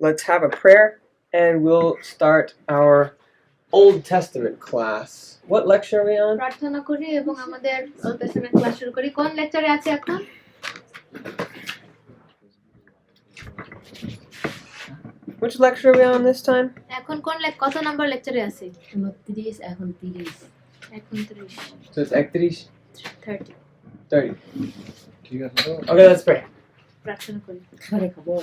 let's have a prayer and we'll start our Old Testament class. What lecture are we on? প্রার্থনা করি এবং আমাদের old testament class শুরু করি। কোন লেকচারে আছে এখন? Which lecture are we on this time? এখন কত নাম্বার লেকচারে আছে? 29 এখন 30 এখন 30 So it's 30. 30 ঠিক আছে তো? Okay, let's pray. প্রার্থনা করি। খারে খাবো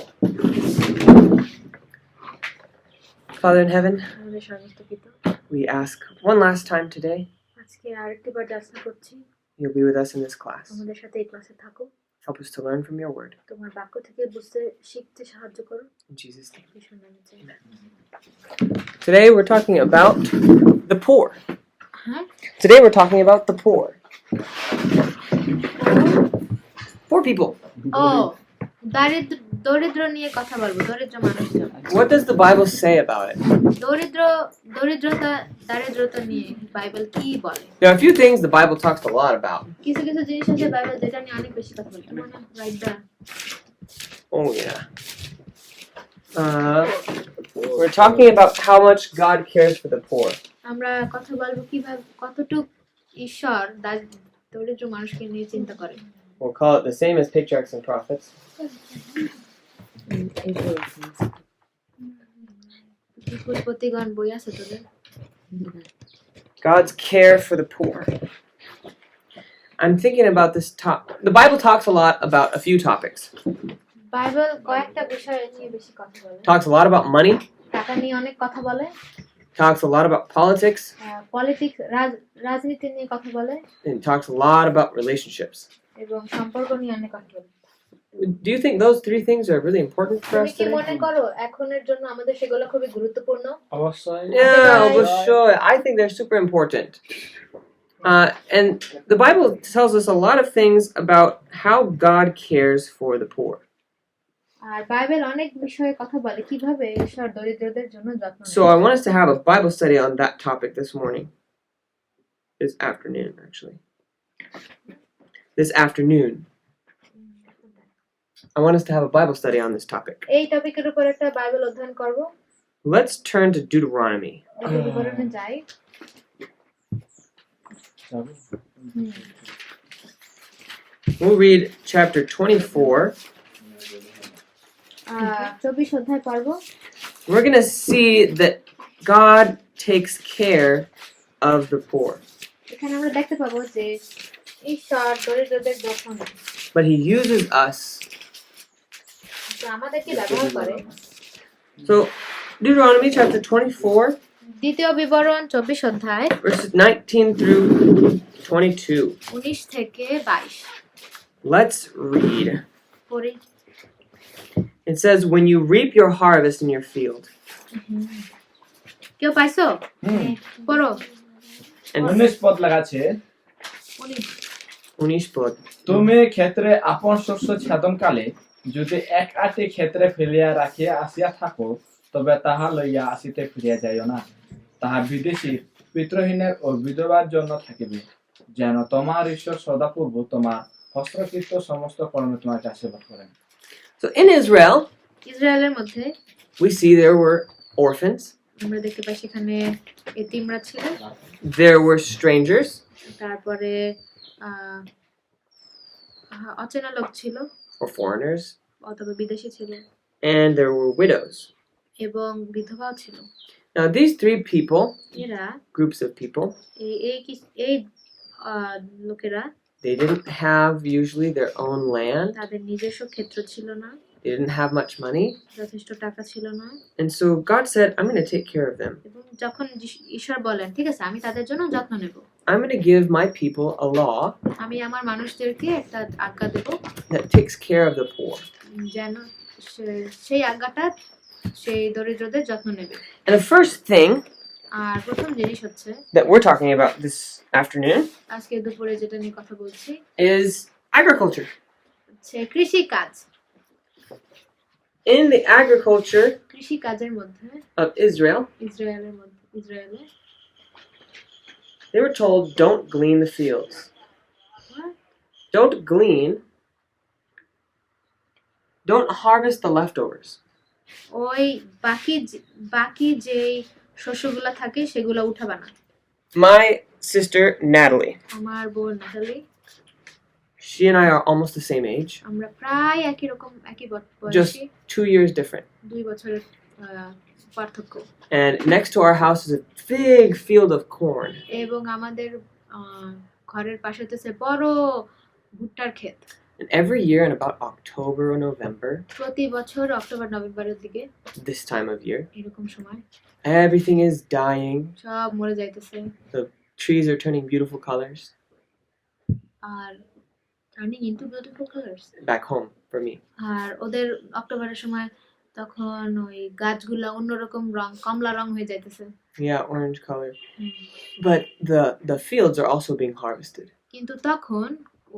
Father in heaven, আমাদের সমস্ত পিতা, we ask one last time today, আজকে আরেকটিবার যাচনা করছি you'll be with us in this class. আমাদের সাথে এই ক্লাসে থাকো। Help us to learn from your word. তোমার বাক্য থেকে বুঝতে শিখতে সাহায্য করো। In Jesus' name. ঈশ্বরের নামে চাই। Today we're talking about the poor. হ্যাঁ? Today we're talking about the poor. Poor people. ও দরিদ্র নিয়ে কথা বলবো, দরিদ্র মানুষজন। What does the Bible say about it? দারিদ্রতা নিয়ে বাইবেল কি বলে? There are a few things the Bible talks a lot about. কিছু জিনিস আছে বাইবেল যেটা নিয়ে অনেক বেশি কথা বলে। মানে রাইট দা। Oh yeah. We're talking about how much God cares for the poor. আমরা কথা বলবো কিভাবে কতটুকু ঈশ্বর দরিদ্র মানুষকে নিয়ে চিন্তা করে। We'll call it the same as patriarchs and prophets. God's care for the poor. I'm thinking about this The Bible talks a lot about a few topics. Bible কয়েকটা বিষয় নিয়ে বেশি কথা বলে। Talks a lot about money. টাকা নিয়ে অনেক কথা বলে। Talks a lot about politics. Politics রাজনীতি নিয়ে কথা বলে। And talks a lot about relationships. এবং সম্পর্ক নিয়ে অনেক কথা বলে। Do you think those three things are really important for us তুমি কি today? মনে করো এখনের জন্য আমাদের সেগুলো খুবই গুরুত্বপূর্ণ? অবশ্যই. Yeah, অবশ্যই. I think they're super important. And the Bible tells us a lot of things about how God cares for the poor. আর বাইবেল অনেক বিষয়ে কথা বলে কিভাবে ঈশ্বর দরিদ্রদের জন্য যত্ন নেয়। So I want us to have a Bible study on that topic this morning. This afternoon, actually. This afternoon. I want us to have a Bible study on this topic. এই টপিকের উপর একটা বাইবেল অধ্যয়ন করব। Let's turn to Deuteronomy. বিবরণে যাই। We'll read chapter 24. 24 অধ্যায় পড়ব। We're going to see that God takes care of the poor. এখানে আমরা দেখতে পাবো যে ঈশ্বর দরিদ্রদের যত্ন নেয়। But he uses us. আমাদেরকে ব্যবহার করে। So Deuteronomy chapter 24. দ্বিতীয় বিবরণ 24 অধ্যায় verses 19 through 22. 19 থেকে 22 Let's read. পড়ি। It says, when you reap your harvest in your field. কেউ পাইছো? পড়ো। 19 পদ লাগাছে। 19 পদ। তুমি ক্ষেত্রে আপন শস্য ছাদনকালে যদি এক আটি ক্ষেত্রে ফেলিয়া রাখিয়া আসিয়া থাকো তবে তাহা লইয়া আসিতে ফিরিয়া যাইও না। তাহা বিদেশী পিতৃহীনের ও বিধবার জন্য থাকিবে, যেন তোমার ঈশ্বর সদাপূর্ব তোমার হস্তকৃত সমস্ত কর্মে তোমাকে আশীর্বাদ করেন। So in ইসরায়েলের মধ্যে we see there were orphans. আমরা দেখতে পাই সেখানে এতিমরা ছিল। There were strangers. তারপরে অচেনা লোক ছিল। Or foreigners. অথবা বিদেশী ছিল। And there were widows. এবং বিধবাও ছিল। Now these three people, এরা groups of people, এই লোকেরা they didn't have usually their own land. তাদের নিজস্ব ক্ষেত্র ছিল না। They didn't have much money. যথেষ্ট টাকা ছিল না। And so God said, I'm going to take care of them. এবং যখন ঈশ্বর বলেন, ঠিক আছে আমি তাদের জন্য যত্ন নেব। I'm going to give my people a law. আমি আমার মানুষদেরকে একটা আজ্ঞা দেব that takes care of the poor. যেন সেই আজ্ঞাটা সেই দরিদ্রদের যত্ন নেবে। And the first thing আর প্রথম জিনিস হচ্ছে that we're talking about this afternoon আজকে দুপুরে যেটা নিয়ে কথা বলছি is agriculture. হচ্ছে কৃষি কাজ। In the agriculture কৃষি কাজের মধ্যে of Israel, ইসরায়েলে they were told, don't glean the fields. What? Don't glean. Don't harvest the leftovers. ওই বাকি যেই শস্যগুলা থাকে সেগুলা উঠাবা না। My sister Natalie, আমার বোন নাতালি, she and I are almost the same age, আমরা প্রায় একই just বয়সী, 2 years different. 2 বছরের পার্থক্য। And next to our house is a big field of corn. এবং আমাদের ঘরের পাশে হচ্ছে বড় ভুট্টার ক্ষেত। And every year in about October or November, প্রতি বছর অক্টোবর নভেম্বরের দিকে this time of year, এরকম সময় everything is dying. সব মরে যাইতেছে Trees are turning beautiful colors আর turning into beautiful colours. back home for me. আর ওদের অক্টোবরের সময় তখন ওই গাছগুলা অন্যরকম রং, কমলা রং হয়ে যাইতেছে। Yeah, orange color. But the fields are also being harvested. কিন্তু তখন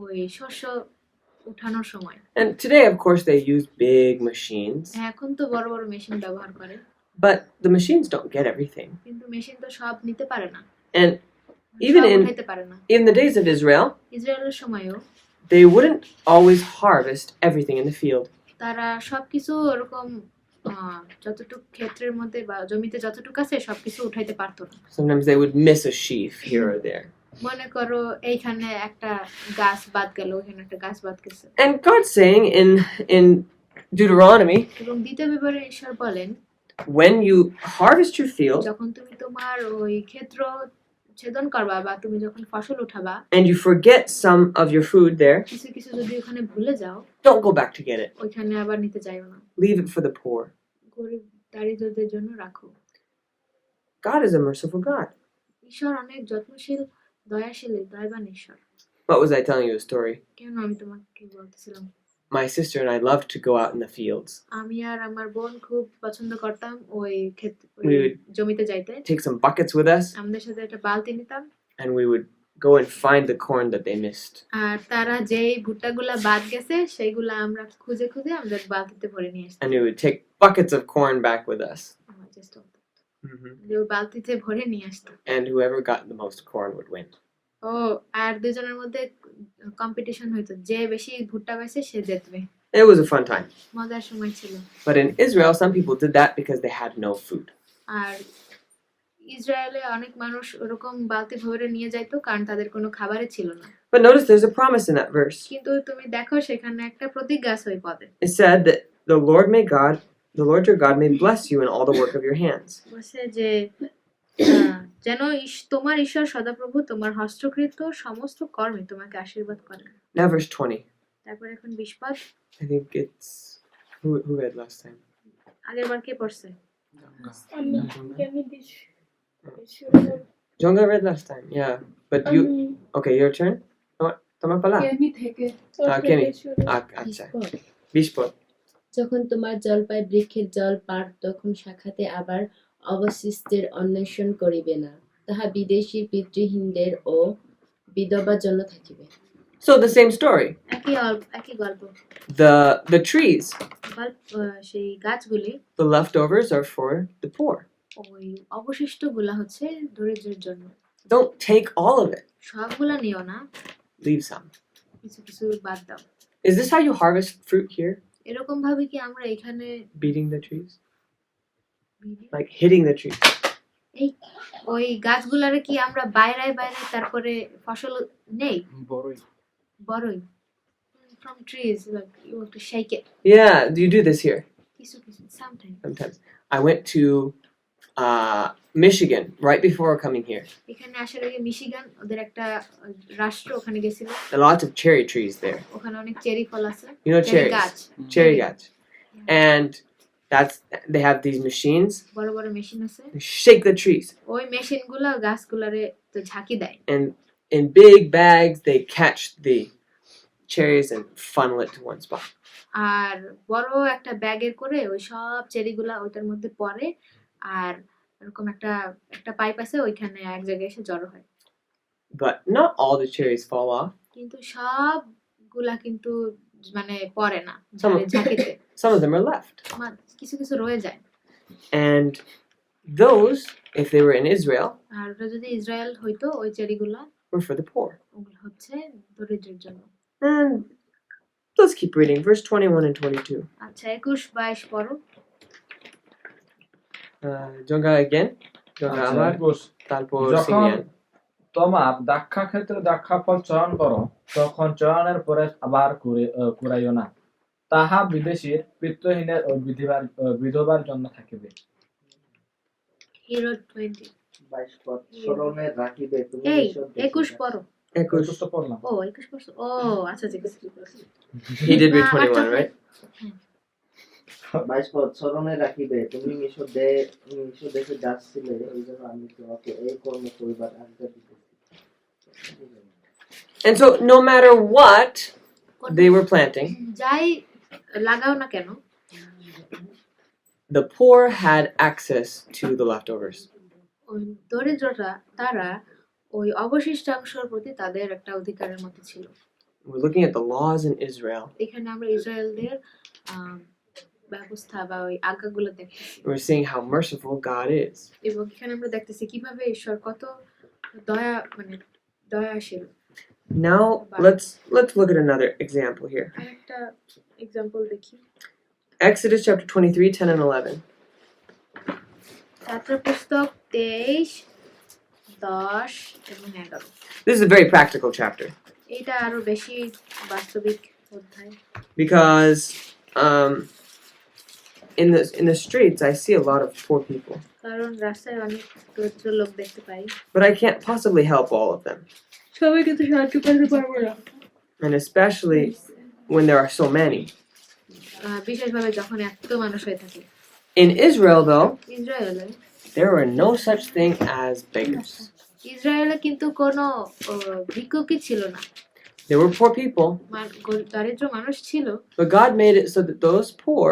ওই শস্য উঠানোর সময়। And today, of course, they use big machines. এখন তো বড় বড় মেশিন ব্যবহার করে। But the machines don't get everything. কিন্তু মেশিন তো সব নিতে পারে না। And even উঠাইতে পারে না। in the days of Israel, ইসরায়েলের সময়ও they wouldn't always harvest everything in the field. তারা সবকিছু ওরকম যতটুকু ক্ষেত্রের মধ্যে বা জমিতে যতটুকু আছে সবকিছু উঠাইতে পারতো না। Sometimes they would miss a sheaf here or there. মনে করো এইখানে একটা গাছ বাদ গেল, ওখানে একটা গাছ বাদ গেছে। And God's saying in Deuteronomy, এবং দ্বিতীয় বিবরণে ঈশ্বর বলেন, when you harvest your field যখন তুমি তোমার ওই ক্ষেত্র ছেদন করবা বা তুমি যখন ফসল উঠাবা, and you forget some of your food there, কিছু কিছু যদি ওখানে ভুলে যাও, don't go back to get it. ওইখানে আবার নিতে যাইও না। Leave it for the poor. গরিব দারিদ্রদের জন্য রাখো। God is a merciful God. ঈশ্বর অনেক যত্নশীল, দয়াশীল, দয়াবান ঈশ্বর। What was I telling you a story? কেন আমি তোমাকে বলতেছিলাম, My sister and I loved to go out in the fields. আমি আর আমার বোন খুব পছন্দ করতাম ওই We would জমিতে যাইতে। take some buckets with us আমাদের সাথে একটা বালতি নিতাম। and we would go and find the corn that they missed. আর তারা যেই ভুট্টাগুলা বাদ গেছে সেইগুলা আমরা খুঁজে খুঁজে আমাদের বালতিতে ভরে নিয়ে আসতাম। And we would take buckets of corn back with us. আমার চেষ্টা হতো Mm-hmm. যে বালতিতে ভরে নিয়ে আসতাম। And whoever got the most corn would win. ও আর দুজনের মধ্যে কম্পিটিশন হইতো, যে বেশি ভুট্টা পাইছে সে জিতবে। It was a fun time. মজার সময় ছিল। But in Israel, some people did that because they had no food. আর ইসরায়েলে অনেক মানুষ ওরকম বালতি ভরে নিয়ে যাইতো কারণ তাদের কোনো খাবারই ছিল না। But notice there's a promise in that verse. কিন্তু তুমি দেখো সেখানে একটা প্রতিজ্ঞা আছে ওই পদে। It said that the Lord your God may bless you in all the work of your hands. বলছে যে যেন তোমার ঈশ্বর সদাপ্রভু তোমার হস্তকৃত সমস্ত কর্মে তোমাকে আশীর্বাদ করেন। Now verse 20. তারপর এখন 20 পদ। I think it's who read last time? আগের বার কে পড়ছে? Jonga read last time. Yeah. But you okay, your turn? Toma pala. Kemi. Acha. 20 পদ. যখন তোমার জলপাই বৃক্ষের জল পার, তখন শাখাতে আবার অবশিষ্টের অন্বেষণ করিবে না, তাহা বিদেশী পিতৃহীনদের ও বিধবার জন্য থাকিবে। So the same story. একই গল্প। The trees, সেই গাছগুলি, the leftovers are for the poor. ওই অবশিষ্টগুলা হচ্ছে দরিদ্রের জন্য। Don't take all of it. সবগুলা নিও না, Leave some. কিছু কিছু বাদ দাও। Is this how you harvest fruit here? এরকম ভাবে কি আমরা এখানে Beating the trees? Like hitting the trees? এই ওই গাছগুলারে কি আমরা বাইরে তারপরে ফসল নেই? বড়ই from trees, like you have to shake it. Yeah, do you do this here? কিছু sometimes. Sometimes. I went to Michigan right before coming here. এখানে আসার আগে মিশিগান ওদের একটা রাষ্ট্র, ওখানে গেছিলাম। Lots of cherry trees there. ওখানে অনেক চেরি ফল আছে। You know cherries? গাছ। Cherry guts. And they have these machines. বড় বড় মেশিন আছে। They shake the trees. ওই মেশিনগুলো গাছগুলারে তো ঝাঁকি দেয়। And in big bags they catch the cherries and funnel it to one spot. আর বড় একটা ব্যাগের করে ওই সব চেরিগুলা ওইটার মধ্যে পড়ে, আর এরকম একটা পাইপ আছে ওইখানে এক জায়গায় এসে জড়ো হয়। But not all the cherries fall off. কিন্তু সবগুলা কিন্তু মানে পড়ে না ঝাঁকিতে। Some of them are left. কিছু কিছু রয়ে যায়। And those, if they were in Israel, আর যদি ইসরায়েল হইতো ওই চেরিগুলা were for the poor. ওগুলো হচ্ছে দরিদ্রের জন্য। And let's keep reading verse 21 and 22. আচ্ছা 21-22 পড়ো। Jonga again. Jonga আচ্ছা, abar. 21 Tarpor যখন Simian. তোমার দ্রাক্ষাক্ষেত্রে দ্রাক্ষাফল চয়ন করো, তখন চয়নের পরে আবার কুড়াইও না, তাহা বিদেশীর পিতৃহীনের ও বিধবার জন্য থাকিবে। Hero 20 22 পদ স্মরণে রাখিবে তুমি এই মিশর 21 দেশে পড়ো 21. তো পড়লাম। ও 21 পড়ছো ও আচ্ছা ঠিক আছে He did read না, আমার 21, চোখে- right? 22 পদ স্মরণে রাখিবে তুমি মিশর দেশে যাচ্ছিলে, এই জন্য আমি তোমাকে এই কর্ম করিবার আজ্ঞা দিতেছি। And so, no matter what they were planting, যাই লাগাও না কেন the poor had access to the leftovers. ওই দরিদ্ররা তারা ওই অবশিষ্টাংশের প্রতি তাদের একটা অধিকারের মতো ছিল। We're looking at the laws in Israel. এখানে আমরা ইসরায়েলদের ব্যবস্থা বা ওই আজ্ঞাগুলো দেখতেছি We're seeing how merciful God is. এবং এখানে আমরা দেখতেছি কিভাবে ঈশ্বর কত দয়াশীল। Now, let's look at another example here. আরেকটা এক্সাম্পল দেখি Exodus chapter 23, 10 and 11. যাত্রা পুস্তক 23, 10 এবং 11। This is a very practical chapter এটা আরো বেশি বাস্তবিক অধ্যায় because in the streets I see a lot of poor people, কারণ রাস্তায় অনেক দরিদ্র লোক দেখতে পাই, but I can't possibly help all of them, সবাইকে তো সাহায্য করতে পারবো না, and especially when there are so many. বিশেষভাবে যখন এত মানুষ হয়ে থাকে। In Israel, though, ইসরায়েলে there were no such thing as beggars. ইসরায়েলে কিন্তু কোনো ভিক্ষুকই ছিল না, There were poor people, দরিদ্র মানুষ ছিল, but God made it so that those poor,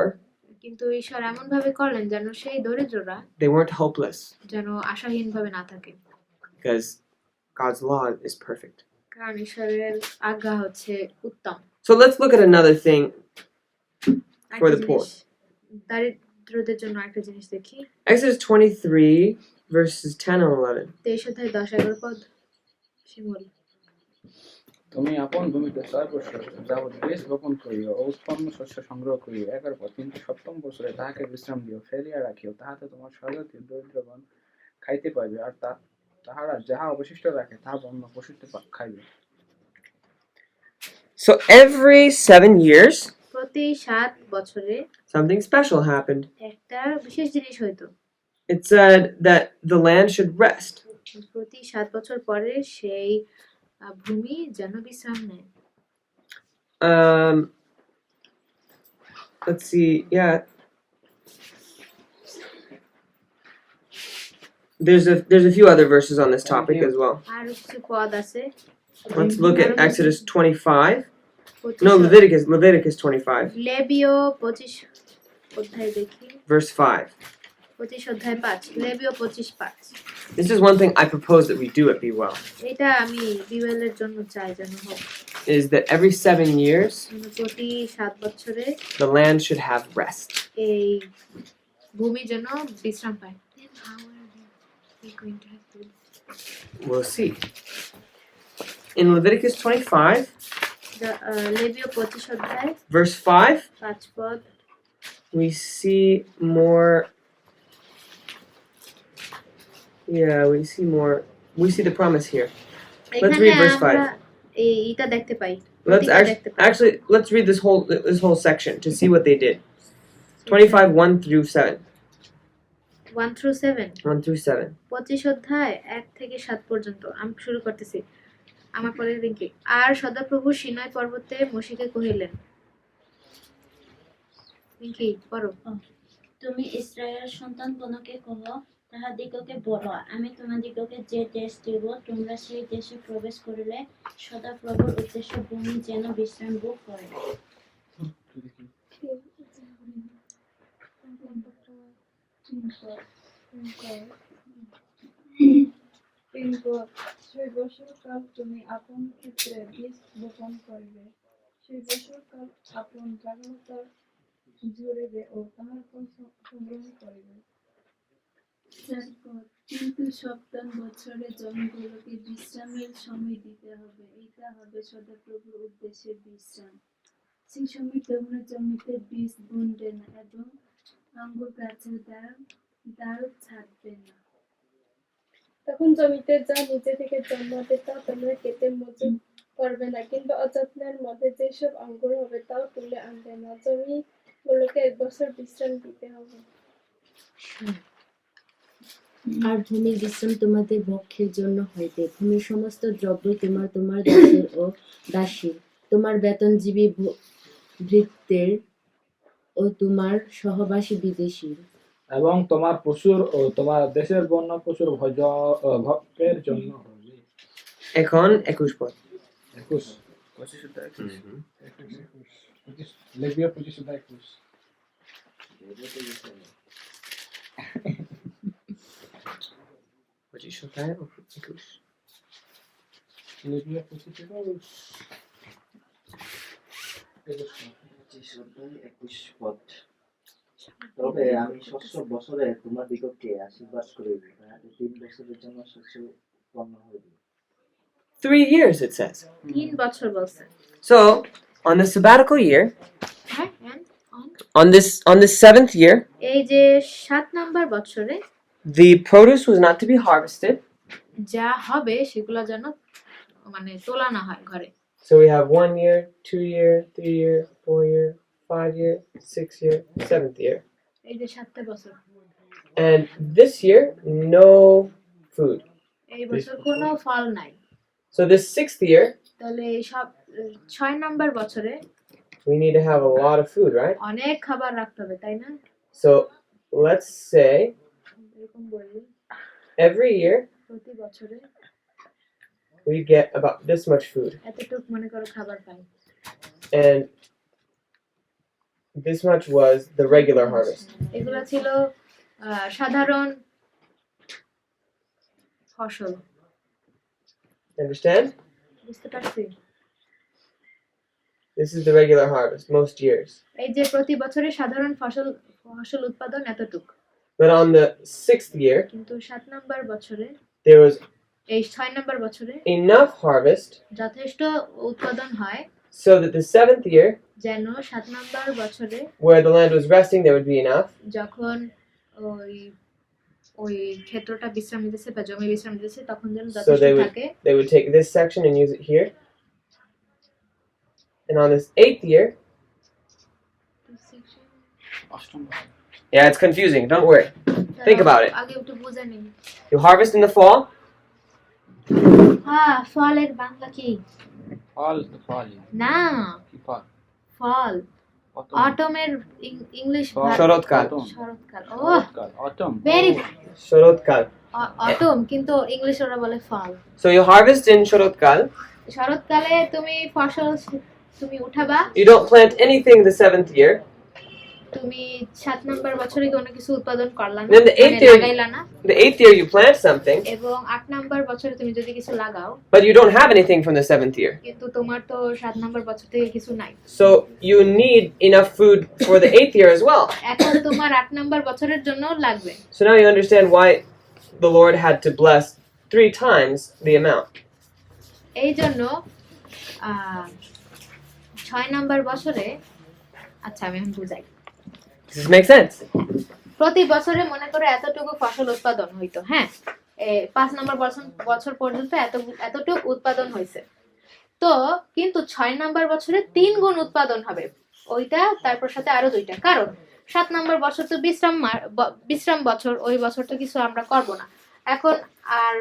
কিন্তু ঈশ্বর এমন ভাবে করলেন যেন সেই দরিদ্ররা they weren't hopeless যেন আশাহীন ভাবে না থাকে, because God's law is perfect. কারণ ঈশ্বরের আজ্ঞা হচ্ছে উত্তম। So let's look at another thing for the poor. দারিদ্রদের জন্য একটা জিনিস দেখি, Exodus 23, verses 10 and 11. 23 অধ্যায় 10-11 পদ। শিমুল, তুমি আপন ভূমিতে 4 বছর যাবৎ বীজ বপন করিও ও উৎপন্ন শস্য সংগ্রহ করিও, একের পর কিন্তু সপ্তম বছরে তাহাকে বিশ্রাম দিও, ফেলিয়া রাখিও, তাহাতে তোমার স্বজাতীয় দরিদ্রগণ খাইতে পাইবে, আর তাহারা যাহা অবশিষ্ট রাখে তাহা বন্য পশুতে খাইবে। So every 7 years, প্রতি 7 বছরে something special happened. একটা বিশেষ জিনিস হইতো, It said that the land should rest. প্রতি 7 বছর পরে সেই ভূমি যেন বিশ্রাম নেয়। Let's see, yeah. There's a few other verses on this topic as well. আর কিছু পদ আছে, Let's look at Exodus 25. 25 No, Leviticus 25, লেবীয় 25 অধ্যায় দেখি, verse 5. 25 অধ্যায় 5, লেবীয় 25:5। This is one thing I propose that we do at Be Well, এটা আমি বিওয়েলের জন্য চাই যেন হোক, is that every 7 years, প্রতি 7 বছরে the land should have rest. এই ভূমি যেন বিশ্রাম পায়। We'll see. In Leviticus 25, লেবীয় 25 অধ্যায় verse 5, 5 পদ, we see more. Yeah, we see the promise here. Let's এখানে read verse 5. আমরা এইটা দেখতে পাই, Let's প্রতীকটা দেখতে পাই। actually let's read this whole section to see what they did. 25 1 through 7. 1 through 7, 1 through 7. 25 অধ্যায় 1 থেকে 7 পর্যন্ত আমি শুরু করতেছি। আমার পরের লিঙ্কে, আর সদাপ্রভু সিনাই পর্বতে মোশেকে কহিলেন, লিঙ্কি পড়ো। তুমি ইসরায়েল সন্তানগণকে কহ, তাহাদিগকে বল, আমি তোমাদিগকে যে দেশ দিব, তোমরা সেই দেশে প্রবেশ করিলে সদাপ্রভুর উদ্দেশ্য ভূমি যেন বিশ্রাম ভোগ করে। সেই বছরকাল তুমি আপন ক্ষেত্রে বীজ বপন করিবে, সেই বছরকাল আপন জাগ্রতার জুড়িবে ও তাহার ফল সংগ্রহ করিবে। কিন্তু সপ্তম বছরে জমিগুলোকে বিশ্রামের সময় দিতে হবে, এটা হবে সদাপ্রভুর উদ্দেশ্যে বিশ্রাম। সেই সময় তোমরা জমিতে বীজ বুনবে না এবং আঙ্গুর গাছের দ্বারা ডাল ছাড়বে না। তখন জমিতে যা নিজে থেকে জন্মাবে তা তোমরা কেটে মজুত করবে না, কিংবা অযত্নের মধ্যে যেসব অঙ্কুর হবে তাও তুলে আনবে না। জমিগুলোকে 1 বছর বিশ্রাম দিতে হবে। আর ভূমির বিশ্রাম তোমাদের ভক্ষের জন্য হইবে। ভূমির সমস্ত দ্রব্য তোমার দাসের ও দাসীর, তোমার বেতনজীবী ভৃত্যের ও তোমার সহবাসী বিদেশীর। এবং তোমার পশুর ও তোমার দেশের বন্য পশুর ভক্ষের জন্য হবে। এখন 21 পদ। 21 লেবীয় 25-21 25 অধ্যায় 21। লেবীয় 25-21 21 পদ। তবে আমি ষষ্ঠ বছরে তোমাদিগকে আশীর্বাদ করিব, তাহাতে 3 বছরের জন্য শস্য উৎপন্ন হইবে। 3 years it says. 3 বছর বলছে। So, on the sabbatical year, হ্যাঁ, and on this 7th year, এই যে 7 নাম্বার বছরে the produce was not to be harvested. যা হবে সেগুলো যেন মানে তোলা না হয় ঘরে। So we have 1 year, 2 year, 3 year, 4 year, 5 year, 6 year, 7th year. এই যে 7টা বছর। And this year, no food. এই বছর কোনো ফল নাই। So this 6th year, তাহলে এই সব 6 নাম্বার বছরে we need to have a lot of food, right? অনেক খাবার রাখতে হবে, তাই না? So let's say এরকম বলি every year প্রতি বছরে we get about this much food. এতটুকু মনে করো খাবার পাই। And this much was the regular harvest. এগুলো ছিল সাধারণ ফসল। Understand? বুঝতে পারছি? This is the regular harvest most years. এই যে প্রতি বছরে সাধারণ ফসল উৎপাদন এতটুকু। But on the 6th year, কিন্তু 7 নাম্বার বছরে there was এই 6 নাম্বার বছরে enough harvest যথেষ্ট উৎপাদন হয় so that the 7th year, যেন 7 নাম্বার বছরে where the land was resting, there would be enough. যখন ওই ক্ষেত্রটা বিশ্রাম নিতেছে বা জমি বিশ্রাম নিতেছে তখন যেন So যথেষ্ট থাকে। they would take this section and use it here. And on this 8th year, yeah, it's confusing. Don't worry. Think about it. আগে একটু বুঝে নিন। You harvest in the fall. হ্যাঁ, ফলের বাংলা কি? ফল না, কি ফল? ফল। অটমের ইংলিশ Shorotkal. শরৎকাল। ও অটম। Very Shorotkal. অটম, কিন্তু ইংলিশ ওরা বলে ফল। So you harvest in Shorotkal. শরৎকালে তুমি ফসল তুমি উঠাবা। You don't plant anything the 7th year. তুমি 7 নাম্বার বছরে কোনো কিছু উৎপাদন করলা না, Then the 8th year, লাগাইলা না। the 8th year you plant something, এবং 8 নাম্বার বছরে তুমি যদি কিছু লাগাও, but you don't have anything from the 7th year. কিন্তু তোমার তো 7 নাম্বার বছর থেকে কিছু নাই। So you need enough food for the 8th year as well. এখন তোমার 8 নাম্বার বছরের জন্য লাগবে। So now you understand why the Lord had to bless 3 times the amount. এই জন্য 6 নাম্বার বছরে, আচ্ছা আমি এখন বুঝাই। Does this make sense? প্রতি বছরে মনে করো এতটুকু ফসল উৎপাদন হইতো, হ্যাঁ, 5 নাম্বার বছর পর্যন্ত এতটুকু উৎপাদন হয়েছে। তো কিন্তু 6 নাম্বার বছরে 3 গুণ উৎপাদন হবে, ওইটা তারপর সাথে আরো 2টা। কারণ 7 নাম্বার বছর তো বিশ্রাম বছর, ওই বছর তো কিছু আমরা করব না। এখন আর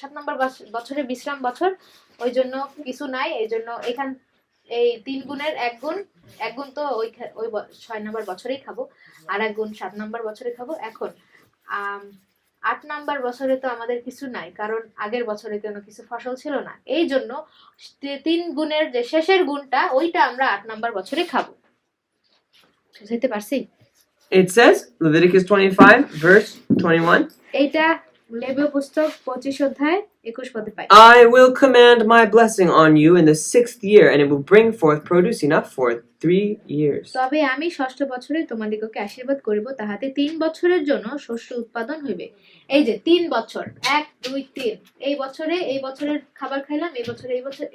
7 নাম্বার বছরে বিশ্রাম বছর, ওই জন্য কিছু নাই। এই জন্য এখান এই 3 গুণের 1 গুণ তো ওই 6 নাম্বার বছরেই খাবো, আর 1 গুণ 7 নাম্বার বছরে খাবো। এখন 8 নাম্বার বছরে তো আমাদের কিছু নাই, কারণ আগের বছরে কোনো কিছু ফসল ছিল না। এই জন্য 3 গুণের যে শেষের গুণটা, ওইটা আমরা 8 নাম্বার বছরে খাবো। বুঝতে পারছি? It says, Leviticus 25, verse 21. এইটা লেবীয় পুস্তক 25 অধ্যায় 21 পদে পাই। I will command my blessing on you in the 6th year, and it will bring forth produce enough for 3 years. তবে আমি 6ষ্ঠ বছরে তোমাদিগকে আশীর্বাদ করিব, তাহাতে 3 বছরের জন্য শস্য উৎপাদন হইবে। এই যে 3 বছর, 1 2 3, এই বছরের খাবার খাইলাম, এই বছর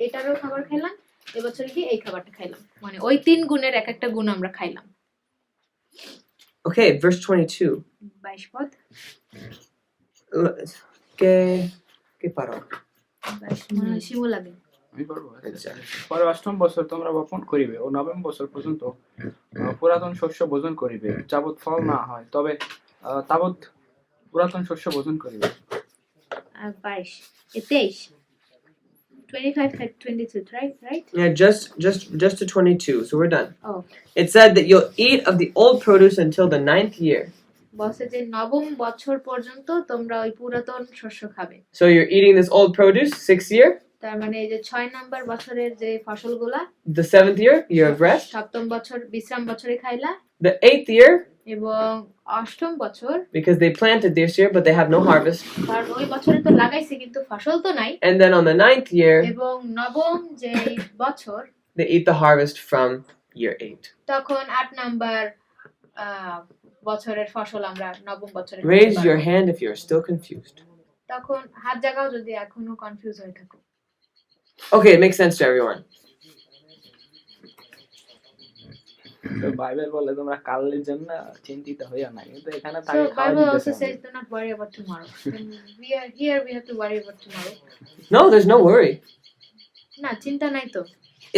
এটারও খাবার খাইলাম, এই বছরে কি এই খাবারটা খাইলাম, মানে ওই 3 গুণের এক একটা গুণ আমরা খাইলাম। Okay, verse 22. 22 পদ ¿Qué paro? 22 মনে হয় শিমু লাগে আমি পারবো। পরে 8ম বছর তোমরা বপন করিবে ও 9ম বছর পর্যন্ত পুরাতন শস্য ভোজন করিবে, যাবৎ ফল না হয়, তবে তাবৎ পুরাতন শস্য ভোজন করিবে। আর 22 23 25 22 right Yeah, just to 22. So we're done. oh It said that you'll eat of the old produce until the 9th year. বলছে যে নবম বছর পর্যন্ত তোমরা ওই পুরাতন শস্য খাবে So you're eating this old produce, 6th year. তার মানে এই যে 6 নাম্বার বছরের যে ফসলগুলা The 7th year of rest. সপ্তম বছর বিশ্রাম বছরে খাইলা The 8th year, এবং অষ্টম বছর because they planted this year but they have no harvest. কারণ ওই বছরে তো লাগাইছে কিন্তু ফসল তো নাই And then on the 9th year, এবং নবম যে বছর they eat the harvest from year 8. তখন 8 নাম্বার বছরের ফসল আমরা নবম বছরে খেতে Raise পারবো। your hand if you're still confused. তখন হাত জাগাও যদি এখনো কনফিউজ হয়ে থাকো Okay, it makes sense to everyone. তো বাইবেল বলে তোমরা কালের জন্য চিন্তিত হইয়া না, কিন্তু এখানে So তাকে খাওয়া Bible also দিতেছে says do not worry about tomorrow. When we are here, we have to worry about tomorrow. No, there's no worry. না চিন্তা নাই তো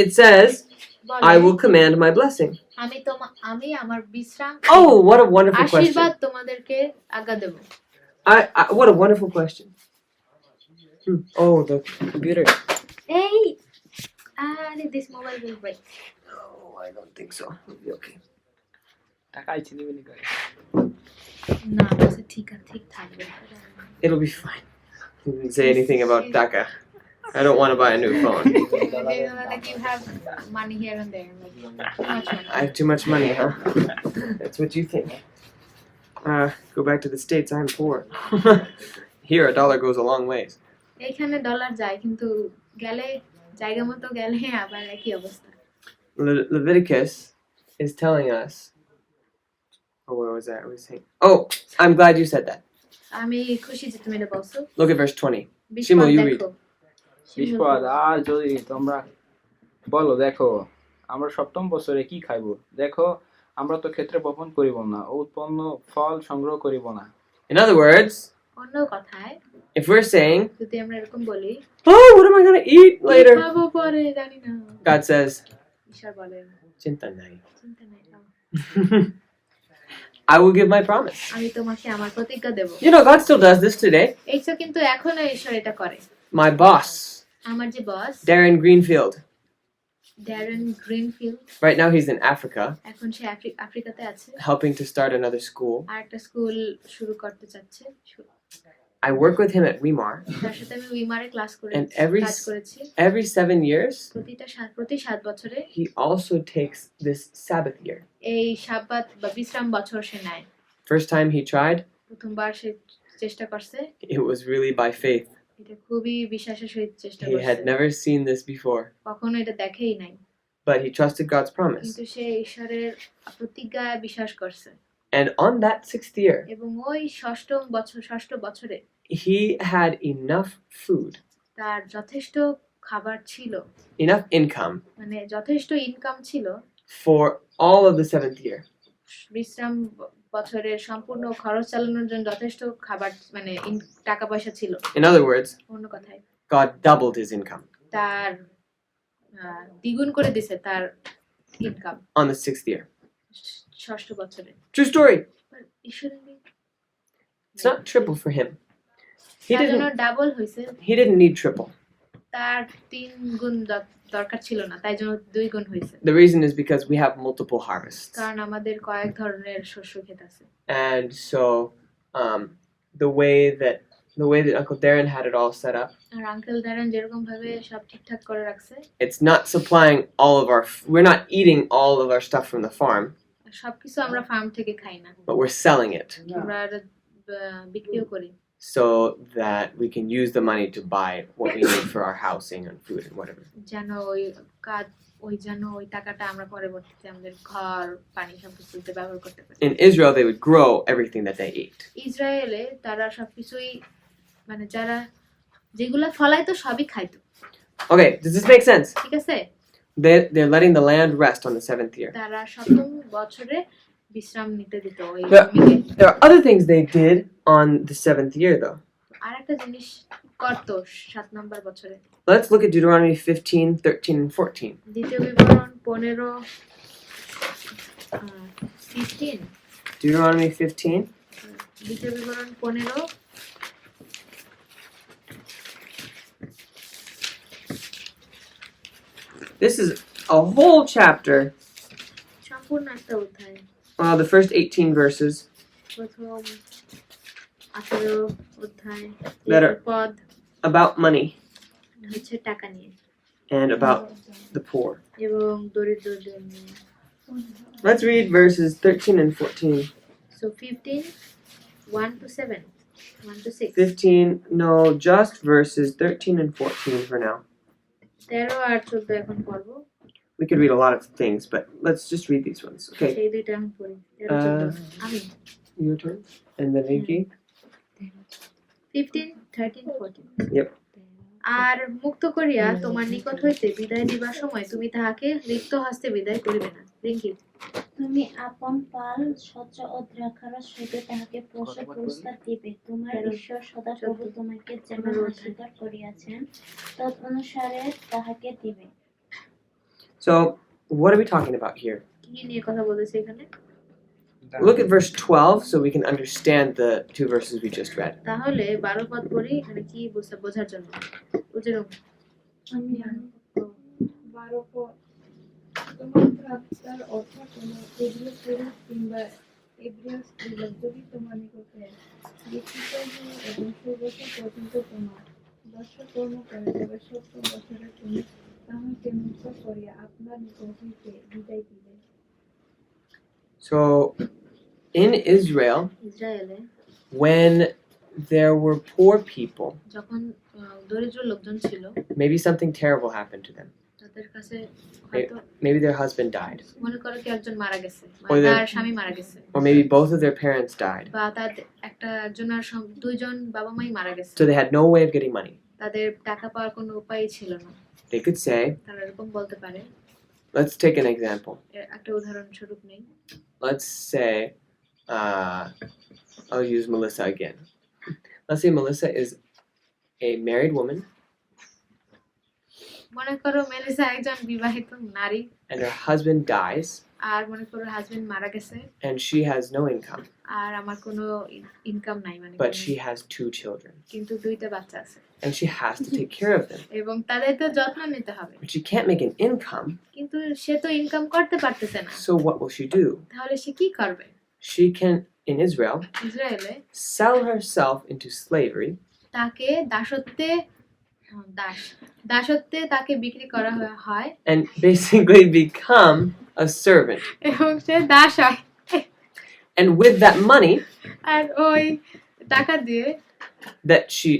It says, বলে, I will command my blessing. আমি আমার বিশ্রাম Oh, what a wonderful question. আশীর্বাদ তোমাদেরকে আজ্ঞা দেব What a wonderful question. Oh, the computer. এই আরে this mobile will break. Oh, I don't think so. It'll be okay. টাকা ইচ্ছে দিবে নি করে। না বলছে ঠিক থাকবে It'll be fine. He didn't say anything about DACA. I don't want to buy a new phone. like you have money here and there like too much money. I have too much money, huh? That's what you think. Go back to the States, I'm poor. Here, a dollar goes a long ways. এইখানে dollar যায় কিন্তু গেলে জায়গা মতো গেলে আবার একই অবস্থা Leviticus is telling us. Oh, where was that? I was saying. Oh, I'm glad you said that. আমি খুশি যে তুমি এটা বলছো Look at verse 20. 20 Shimo, পদ you দেখো। 20 পদ। আর যদি তোমরা বলো, দেখো আমরা সপ্তম বছরে কি খাইবো, দেখো আমরা তো ক্ষেত্রে বপন করিব না ও উৎপন্ন ফল সংগ্রহ করিব না। In other words, অন্য কথায় if we're saying, যদি আমরা এরকম বলি oh, what am I going to eat কি later? খাবো পরে জানি না God says, ঈশ্বর বলেন Chinta nai. চিন্তা নাই খাও। I will give my promise. আমি তোমাকে আমার প্রতিজ্ঞা দেব You know, God still does this today. এইটা কিন্তু এখনো ঈশ্বর এটা করে My boss, আমার যে বস Darren Greenfield, Darren greenfield right now he's in Africa, এখন সে আফ্রিকাতে আছে helping to start another school. আর একটা স্কুল শুরু করতে চাচ্ছে I work with him at Weimar. তার সাথে আমি উইমারে ক্লাস And every কাজ করেছি every 7 years, প্রতি 7 বছরে he also takes this Sabbath year. এই সাব্বাত বা বিশ্রাম বছর সে নেয় First time he tried, প্রথমবার সে চেষ্টা করছে it was really by faith. এটা খুবই বিশ্বাসের সহিত চেষ্টা He করছে had never seen this before, কখনো এটা দেখেই নাই but he trusted God's promise. কিন্তু সে ঈশ্বরের প্রতিজ্ঞায় বিশ্বাস করছে And on that 6th year, এবং ওই ষষ্ঠ বছরে he had enough food, তার যথেষ্ট খাবার ছিল enough income মানে যথেষ্ট ইনকাম ছিল for all of the 7th year. বিশ্রাম বছরের সম্পূর্ণ খরচ চালানোর জন্য যথেষ্ট খাবার মানে টাকা পয়সা ছিল In other words, অন্য কথায় God doubled his income তার দ্বিগুণ করে দিছে তার income on the 6th year. ষষ্ঠ বছরে True story. ঈশ্বরের It's not triple for him. তার জন্য ডাবল হয়েছে He didn't need triple. তার 3 গুণ দরকার ছিল না তাই জন্য 2 গুণ হয়েছে The reason is because we have multiple harvests. কারণ আমাদের কয়েক ধরনের শস্য ক্ষেত আছে And so the way that Uncle Darren had it all set up, আর আঙ্কেল দারান যেরকম ভাবে সব ঠিকঠাক করে রাখছে it's not supplying all of we're not eating all of our stuff from the farm, সবকিছু আমরা ফার্ম থেকে খাই না but we're selling it আমরা বিক্রিও করি so that we can use the money to buy what we need for our housing and food and whatever. যেন ওই টাকাটা আমরা পরবর্তীতে আমাদের ঘর পানি সবকিছুতে ব্যবহার করতে পারি In Israel, they would grow everything that they ate. ইসরায়েলে তারা সবকিছুই মানে যারা যেগুলা ফলাইতো সবই খাইতো Okay, does this make sense? ঠিক আছে They're letting the land rest on the 7th year. তারা সপ্তম বছরে বিশ্রাম নিতে দিত ওই Yeah. শ্রমিককে। There are other things they did on the 7th year, though. আর একটা জিনিস করতো 7 নম্বর বছরে। Let's look at Deuteronomy 15, 13, and 14. দ্বিতীয় বিবরণ 15 15 Deuteronomy 15. দ্বিতীয় বিবরণ 15 This is a whole chapter. সম্পূর্ণ একটা অধ্যায়। The first 18 verses প্রথম 18 অধ্যায় Better. পদ about money হচ্ছে টাকা নিয়ে and about the poor. এবং দরিদ্রদের নিয়ে। Let's read verses 13 and 14. So 15 1 to 7 1 to 6 15, no, just verses 13 and 14 for now. 13 আর 14 এখন পড়ব। We could read a lot of things, but let's just read these ones. Okay, সেই দুইটা এখন পড়ি 13 14 আমি your turn. And then Vicky. 15 13 14 Yep. আর মুক্ত করিয়া তোমার নিকট হইতে বিদায় দিবার সময় তুমি তাহাকে রিক্ত হস্তে বিদায় করিবে না। রিঙ্কি তুমি আপন পাল সহ্য ও দ্রাক্ষারস হইতে তাহাকে পোষক পুরস্কার দিবে। তোমার ঈশ্বর সদাপ্রভু তোমাকে যেমন অস্বীকার করিয়াছেন তদ অনুসারে তাহাকে দিবে। So, what are we talking about here? কি নিয়ে কথা বলতেছে এখানে? Look at verse 12 so we can understand the two verses we just read. তাহলে 12 পদ পড়ি এখানে কি বোঝার জন্য। বুঝলাম আমি 12 পদ তোমার দ্রাক্ষার অর্থাৎ তোমার এব্রিয় পুরুষ কিংবা এব্রিয় স্ত্রীলোক যদি তোমার নিকটে বিকৃত হয় এবং 6 বছর পর্যন্ত তোমার দর্শকর্ম করে তবে 70 বছরে তুমি তাহাকে মুক্ত করিয়া আপনার নিকট হইতে বিদায় দিবে। So, in Israel, ইসরায়েলে when there were poor people, যখন দরিদ্র লোকজন ছিল maybe something terrible happened to them. তাদের কাছে হয়তো Maybe their husband died, মনে করো কি একজন মারা গেছে Or the- তার স্বামী মারা গেছে or maybe both of their parents died. বা তার একজনের দুইজন বাবা মাই মারা গেছে So they had no way of getting money. তাদের টাকা পাওয়ার কোনো উপায় ছিল না। They could say, তারা এরকম বলতে পারে। let's take an example. একটা উদাহরণ স্বরূপ নেই। Let's say, I'll use Melissa again. Let's say Melissa is a married woman মনে করো মেলিসা একজন বিবাহিত নারী and her husband dies আর মনে করো হাজবেন্ড মারা গেছে and she has no income, আর আমার কোনো ইনকাম নাই মানে but she has 2 children কিন্তু দুইটা বাচ্চা আছে and she has to take care of them. এবং তাদের তো যত্ন নিতে হবে But she can't make an income, কিন্তু সে তো ইনকাম করতে পারতেছে না। so what will she do? তাহলে সে কি করবে? She can, in Israel, ইসরায়েলে sell herself into slavery তাকে দাসত্বে তাকে বিক্রি করা হয় and basically become a servant. এবং সে দাস হয় And with that money আর ওই টাকা দিয়ে that she,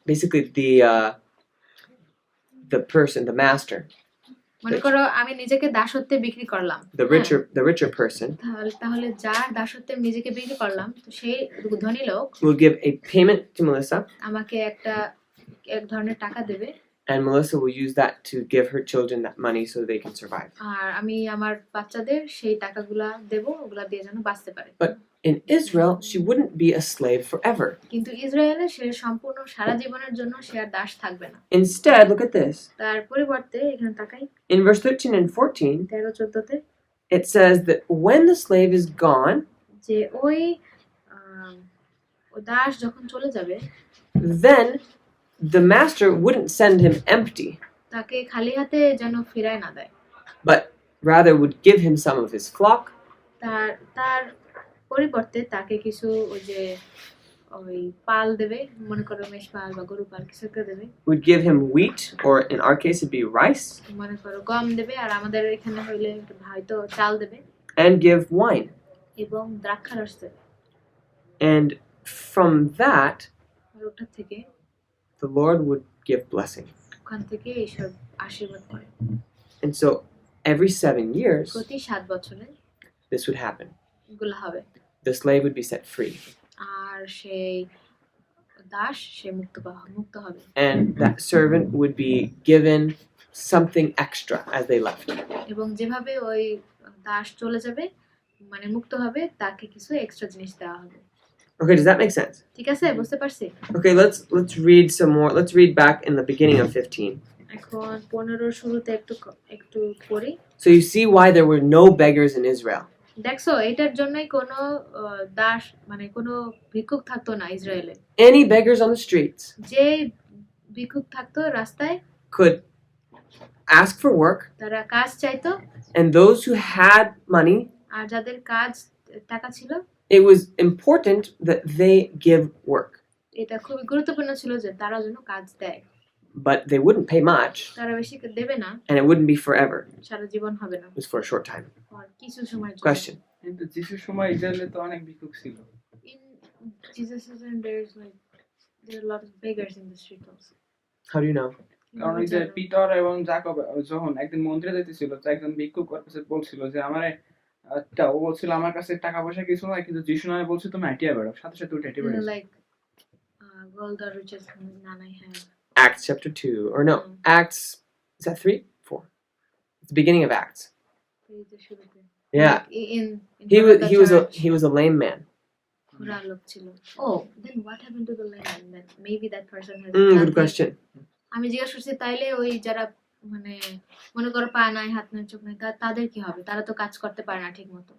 basically the person, the master, মনে করো আমি নিজেকে দাসত্বে বিক্রি করলাম, the richer person তাহলে যার দাসত্বে নিজেকে বিক্রি করলাম তো সেই ধনী লোক will give a payment to Melissa, আমাকে এক ধরনের টাকা দেবে and Melissa will use that to give her children that money so they can survive. আর আমি আমার বাচ্চাদের সেই টাকাগুলা দেব, ওগুলা দিয়ে যেন বাঁচতে পারে। In Israel, she wouldn't be a slave forever. কিন্তু ইসরায়েলে সে সম্পূর্ণ সারা জীবনের জন্য সে আর দাস থাকবে না। Instead, look at this. তার পরিবর্তে এখানে তাকাই In verse 13 and 14, 13-14 it says that when the slave is gone, যে ওই দাস যখন চলে যাবে then the master wouldn't send him empty, তাকে খালি হাতে যেন ফিরায় না দেয়, but rather would give him some of his flock, তার পরিবর্তে তাকে কিছু ওই পাল দেবে, মনে করো মেষ পাল বা গরু পাল কিছু একটা দেবে, would give him wheat, or in our case it'd be rice, মনে করো গম দেবে, আর আমাদের এখানে হইলে হয়তো চাল দেবে, and give wine. এবং দ্রাক্ষারস দেবে। And from that, আর ওটা থেকে the Lord would give blessing. ওখান থেকে এইসব আশীর্বাদ করে। And so every 7 years, প্রতি 7 বছরে this would happen. এগুলো হবে, The slave would be set free, আর সেই দাস সে মুক্ত হবে, and that servant would be given something extra as they left. এবং যেভাবে ওই দাস চলে যাবে মানে মুক্ত হবে তাকে কিছু এক্সট্রা জিনিস দেওয়া হবে Okay, does that make sense? ঠিক আছে বুঝতে পারছি Okay, let's read some more. Let's read back in the beginning of 15. এখন 15 শুরুতে একটু পড়ি So you see why there were no beggars in Israel. দেখছো এটার জন্যই কোনো দাস মানে কোনো ভিক্ষুক থাকতো না ইসরায়েলে Any beggars on the streets যে ভিক্ষুক থাকতো রাস্তায় could ask for work, তারা কাজ চাইতো and those who had money, আর যাদের কাজ টাকা ছিল it was important that they give work. এটা খুবই গুরুত্বপূর্ণ ছিল যে তারা যেন কাজ দেয় But they wouldn't pay much, তারা বেশি দেবে না and it wouldn't be forever. সারা জীবন হবে না It was for a short time. আর কিছু সময় Question. কিন্তু যিশুর সময় ইসরায়েলে তো অনেক ভিক্ষুক ছিল in Jesus' and there's like there are a lot of beggars in the street also How do you know? কারণ ওই যে পিটার এবং জাকব যখন একদিন মন্দিরে যেতেছিল তো একজন ভিক্ষুক ওর কাছে বলছিল যে আমারে ও বলছিল আমার কাছে টাকা পয়সা কিছু নাই কিন্তু যিশু নামে বলছে তুমি হাঁটিয়া বেরো সাথে সাথে উঠে হাঁটিয়ে বেরো like gold or riches none I have Acts chapter 2, or no, Acts, is that 3? 4. It's the beginning of Acts. এই যে শুরুতে Yeah. in He was a lame man. ঘোড়া লোক ছিল oh then what happened to the layman then maybe that person has Good nothing. question. আমি জিজ্ঞাসা করছি তাইলে ওই যারা মানে মনে করো পা নাই হাত নাই চোখ নাই তাদের কি হবে তারা তো কাজ করতে পারে না ঠিকমতো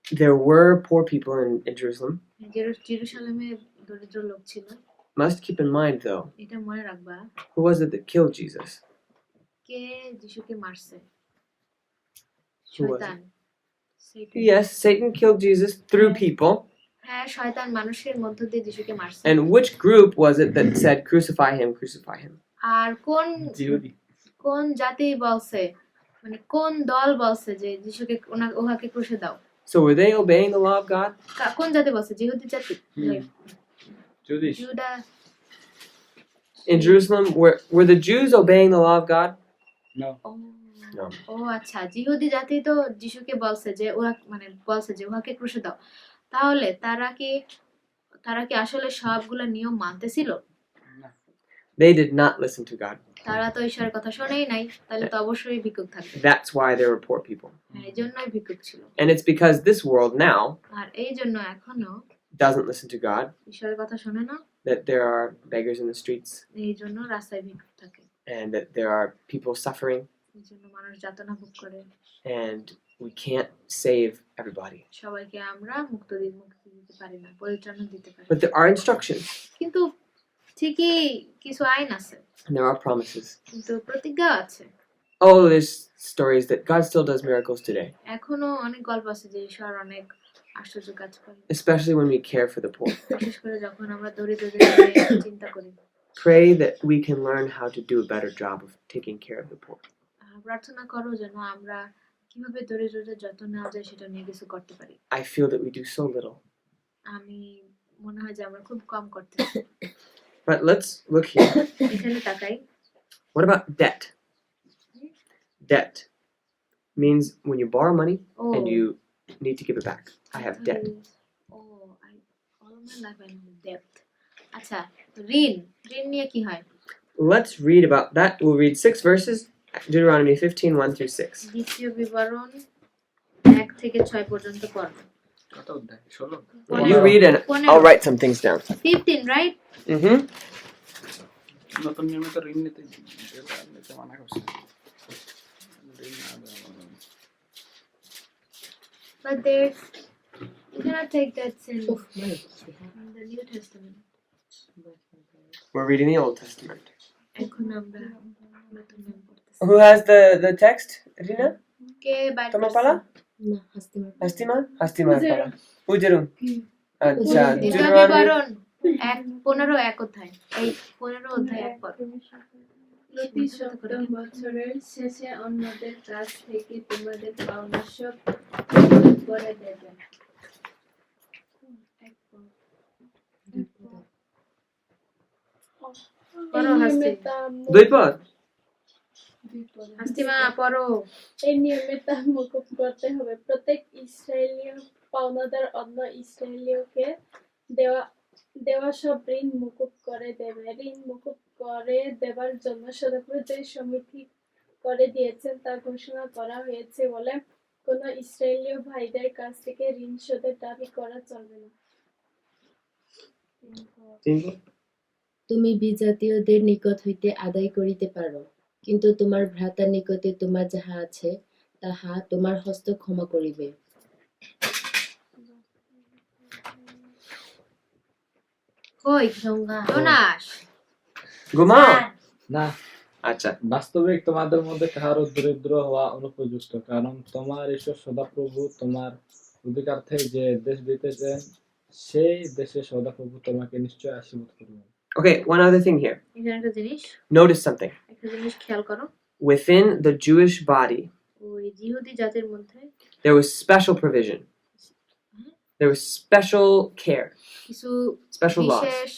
There were poor people in Jerusalem. জেরুসালেমে দরিদ্র লোক ছিল Must keep in mind though, এটা মনে রাখবা who was it that killed Jesus? কে যিশুকে মারছে Who was শয়তান Satan. Yes, Satan killed Jesus through people. হ্যাঁ শয়তান মানুষের মধ্য দিয়ে যিশুকে মারছে And which group was it that said, crucify him, crucify him? আর জিহুদি কোন জাতি বলছে মানে কোন দল বলছে যে যিশুকে ওহাকে ক্রুশে দাও So were they obeying the law of God? কোন জাতি বলছে জিহুদি জাতি যদি Judah In Jerusalem, were the Jews obeying the law of God? No. No. ও আচ্ছা জিহুদি জাতি তো যিশুকে বলছে যে ওরা মানে বলছে যে ওহাকে ক্রুশে দাও তাহলে তারা কি আসলে সবগুলা নিয়ম মানতেছিল They did not listen to God. তারা তো ঈশ্বরের কথা শোনেই নাই তাহলে তো অবশ্যই ভিক্ষুক থাকবে That's why they were poor people. এই জন্যই ভিক্ষুক ছিল And it's because this world now আর এই জন্য এখনো doesn't listen to God ঈশ্বরের কথা শোনে না that there are beggars in the streets এই জন্য রাস্তায় ভিক্ষুক থাকে and that there are people suffering এই জন্য মানুষ যাতনা ভোগ করে and we can't save everybody. সবাইকে আমরা মুক্তি দিতে পারি না পরিত্রাণ দিতে পারি But there are instructions কিন্তু ঠিকই কিছু আইন আছে and there are promises. কিন্তু প্রতিজ্ঞা আছে Oh, there's stories that God still does miracles today, এখনো অনেক গল্প আছে যে ঈশ্বর অনেক আশ্চর্য কাজ করে especially when we care for the poor. বিশেষ করে যখন আমরা দরিদ্রদের নিয়ে চিন্তা করি Pray that we can learn how to do a better job of taking care of the poor. প্রার্থনা করো যেন আমরা কিভাবে দরিদ্রদের যত্ন নেওয়া যায় সেটা নিয়ে কিছু করতে পারি I feel that we do so little. আমি মনে হয় যে আমরা খুব কম করতেছি But let's look here. এখানে তাকাই What about debt? Debt means when you borrow money Oh. and you need to give it back. I have debt. all of my life I know debt আচ্ছা ঋণ নিয়ে কি হয় Let's read about that. We'll read 6 verses. Deuteronomy 15, 1 through 6. দ্বিতীয় বিবরণ 1 থেকে 6 পর্যন্ত পড়ব কত অধ্যায় 16 You read and I'll write some things down. 15 right Mm-hmm. নতুন নিয়মে তো ঋণ নিতে মানা করছে ঋণ না দেওয়া। but there's you cannot take that sin Oof, my. in the New Testament We're reading the Old Testament. এখন আমরা নতুন নিয়ম পড়তেছি Who has the text? Rina? কে বাইর Toma করছে? pala? না হাসতে পারবো Hastima? Hastima pala. Ujerum. Acha. দ্বিতীয় Deuteronomy. বিবরণ 15 অধ্যায় এই 15 অধ্যায় এক পদ প্রতি সপ্তম বছরের শেষে অন্যদের কাছ থেকে তোমাদের পাওনা সব পরিশোধ করে দেবে পড়ো হাসতে দুই পদ? হাসতিমা পড়ো এই নিয়মে তা মুকুব করতে হবে প্রত্যেক ইসরায়েলীয় পাওনাদার অন্য ইসরায়েলীয়কে দেওয়া সব ঋণ মুকুব করে দেবে ঋণ মুকুব করে দেবার জন্য সদাপ্রভু যে সমিতি করে দিয়েছেন তা ঘোষণা করা হয়েছে বলে কোন ইসরায়েলীয় ভাইদের কাছ থেকে ঋণ শোধের দাবি করা চলবে না। তুমি বিজাতীয়দের নিকট হইতে আদায় করিতে পারো, কিন্তু তোমার ভ্রাতার নিকটে তোমার যাহা আছে তাহা তোমার হস্ত ক্ষমা করিবে। কই জোনাস Guma. না, আচ্ছা। বাস্তবিক তোমাদের মধ্যে কাহারও দরিদ্র হওয়া অনুপযুক্ত, কারণ তোমার ঈশ্বর সদাপ্রভু তোমার অধিকার্থে যে দেশ দিতেছেন সেই দেশে সদাপ্রভু তোমাকে নিশ্চয় আশীর্বাদ করবেন। Okay, one other thing here. এখানে একটা জিনিস Notice something. একটা জিনিস খেয়াল করো, Within the Jewish body, ওই ইহুদি জাতির মধ্যে there was special provision. There was special care, কিছু special laws. বিশেষ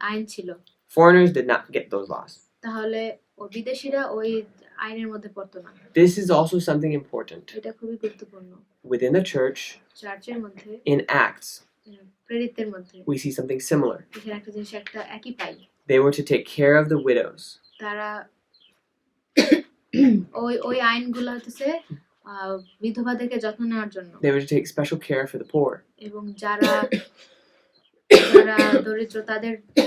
আইন ছিল, Foreigners did not get those laws. তাহলে ও বিদেশিরা ওই আইনের মধ্যে পড়তো না। This is also something important. এটা খুবই গুরুত্বপূর্ণ। Within the church, চার্চের মধ্যে in Acts, প্রেরিতদের মধ্যে we see something similar. এখানে একটা জিনিস একটা একই পাই, They were to take care of the widows. তারা ওই আইনগুলো হচ্ছে বিধবাদেরকে যত্ন নেওয়ার জন্য, They were to take special care for the poor. এবং যারা দরিদ্র